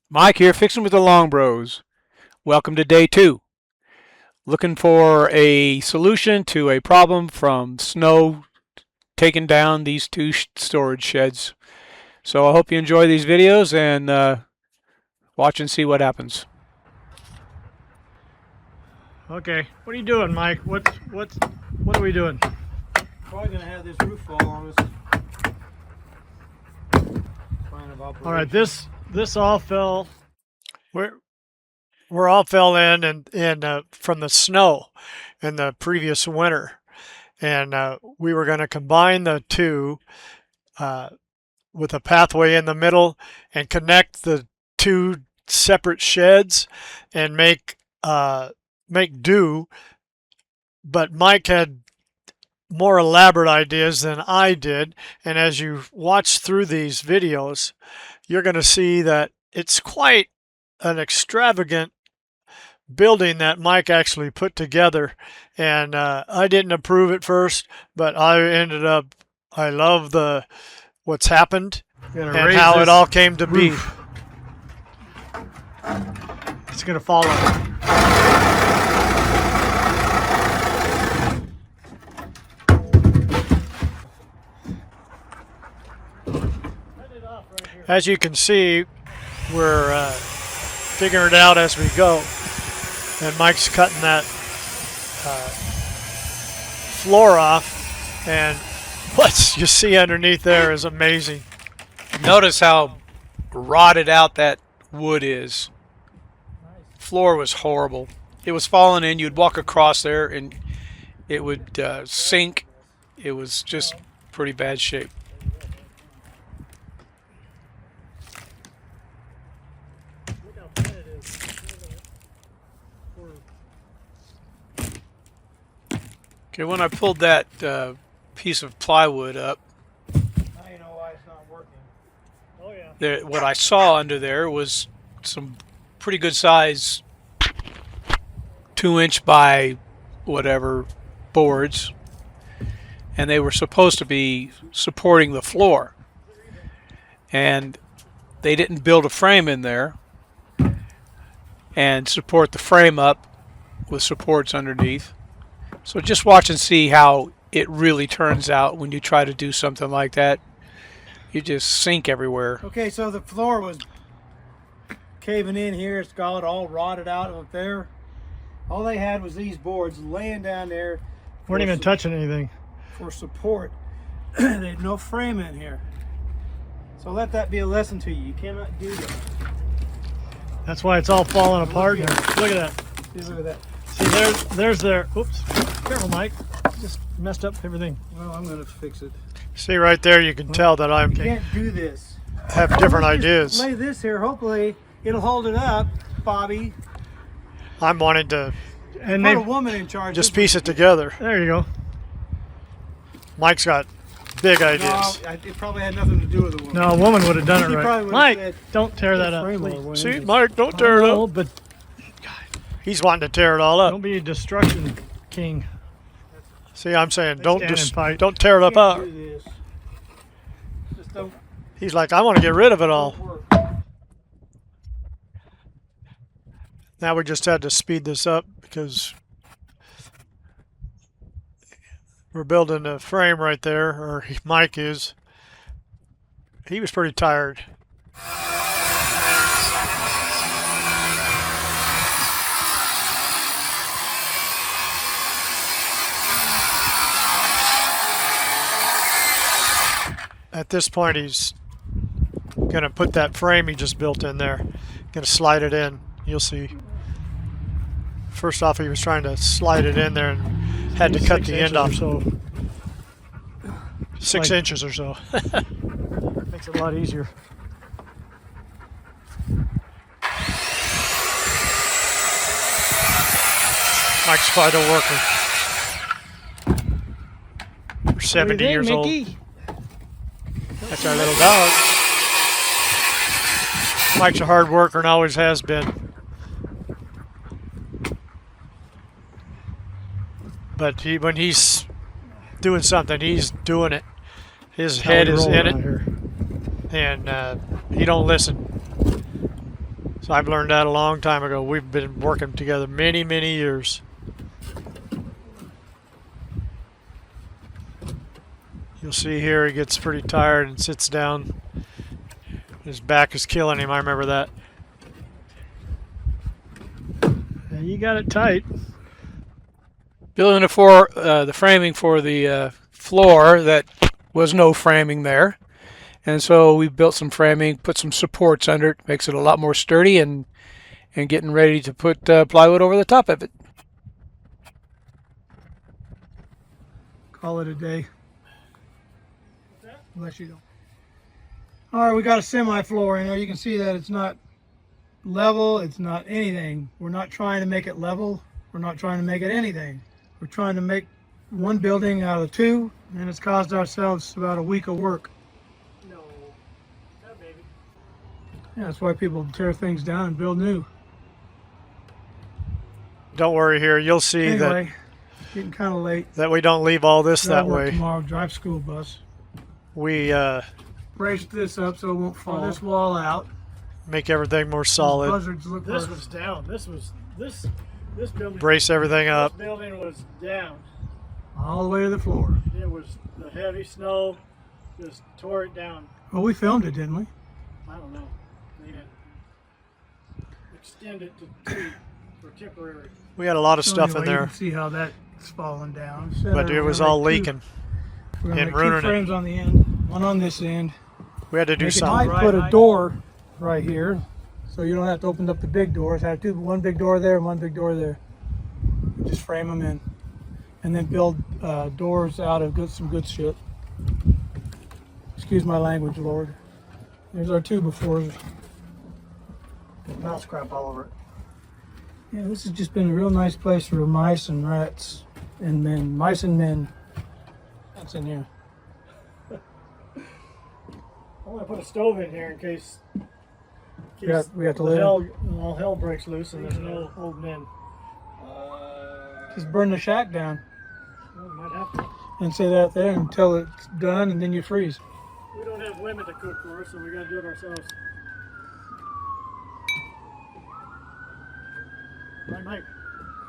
Mike here, fixing with the Long Bros. Welcome to day 2. Looking for a solution to a problem from snow taking down these two storage sheds. So I hope you enjoy these videos and watch and see what happens. Okay, what are you doing, Mike? What are we doing? Probably gonna have this roof fall on us. Plan of operation. All right, this all fell. We're all fell in from the snow in the previous winter, and we were going to combine the two with a pathway in the middle and connect the two separate sheds and make do. But Mike had more elaborate ideas than I did, and as you watch through these videos, you're going to see that it's quite an extravagant building that Mike actually put together, and I didn't approve at first, but I love what's happened and how it all came to be. It's gonna fall on. As you can see, we're figuring it out as we go, and Mike's cutting that floor off, and what you see underneath there is amazing. Notice how rotted out that wood is. Floor was horrible. It was falling in. You'd walk across there and it would sink. It was just pretty bad shape. Okay, when I pulled that piece of plywood up, Now you know why it's not working. Oh yeah. what I saw under there was some pretty good size 2-inch by whatever boards, and they were supposed to be supporting the floor, and they didn't build a frame in there and support the frame up with supports underneath. So just watch and see how it really turns out when you try to do something like that. You just sink everywhere. Okay, so the floor was caving in here. It's got all rotted out up there. All they had was these boards laying down there. Weren't even touching anything. For support. They had no frame in here. So let that be a lesson to you. You cannot do that. That's why it's all falling apart. Look at that. See, look at that. See, there's their. Oops. Careful, Mike. Just messed up everything. Well, I'm gonna fix it. See right there, you can tell that You can't do this. have different ideas. Lay this here. Hopefully, it'll hold it up, Bobby. I'm wanting to And put a woman in charge. just piece it together. There you go. Mike's got big No, ideas. it probably had nothing to do with the woman. No, a woman would have done it He right. probably would've Mike, said, don't tear that "Put up. frame Please. over it." See, Mike, don't tear it Oh, up. but He's wanting to tear it all up. don't be a destruction king. See, I'm saying They don't stand and just fight. don't tear it up. Can't do this. Just don't He's like, I want to get rid of it all. work. Now we just had to speed this up because we're building a frame right there, or Mike is. He was pretty tired. At this point, he's going to put that frame he just built in there. Going to slide it in. You'll see. First off, he was trying to slide it in there and had to cut the end off. So 6 inches or so. makes it a lot easier. Mike's quite a worker. We're 70 years old. That's our little dog. Mike's a hard worker and always has been. But when he's doing something, he's doing it. His head is in it, and he don't listen. So I've learned that a long time ago. We've been working together many, many years. You'll see here he gets pretty tired and sits down. His back is killing him. I remember that. And you got it tight. Building it for the framing for the floor that was no framing there. And so we built some framing, put some supports under it, makes it a lot more sturdy, and getting ready to put plywood over the top of it. Call it a day. Unless you don't. All right, we got a semi-floor in there. You can see that it's not level. It's not anything. We're not trying to make it level. We're not trying to make it anything. We're trying to make one building out of two, and it's caused ourselves about a week of work. No. Yeah, baby. Yeah, that's why people tear things down and build new. Don't worry here. You'll see Anyway, getting kind of late. that we don't leave all this Gotta that work way. tomorrow, drive school bus. We Brace this up so it won't fall. This wall out. make everything more solid. Buzzards look This for- was down. This building. Brace everything up. This building was down. all the way to the floor. It was the heavy snow just tore it down. Well, we filmed it, didn't we? I don't know. They didn't extend it to two for temporary. We had a lot of So stuff anyway, in You there, can see how that's falling down. but it was all leaking. We're gonna and make ruining two it. frames on the end, one on this end. We had to do Make it something. might put a door right here, so you don't have to open up the big doors. Have one big door there and one big door there. Just frame them in, and then build doors out of some good shit. Excuse my language, Lord. There's our two befores. Mouse crap all over it. Yeah, this has just been a real nice place for mice and rats, and men, mice and men. That's in here. I want to put a stove in here in case. We have to all live. all hell breaks loose and there's no old men. Just burn the shack down Well, we might have to. and sit out there until it's done, and then you freeze. We don't have women to cook for us, so we got to do it ourselves. Right, Mike?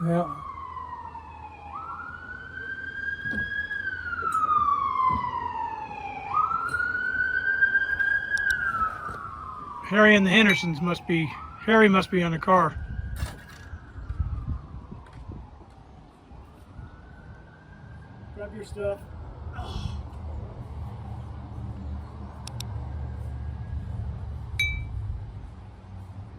Yeah. Harry and the Hendersons Harry must be on the car. Grab your stuff.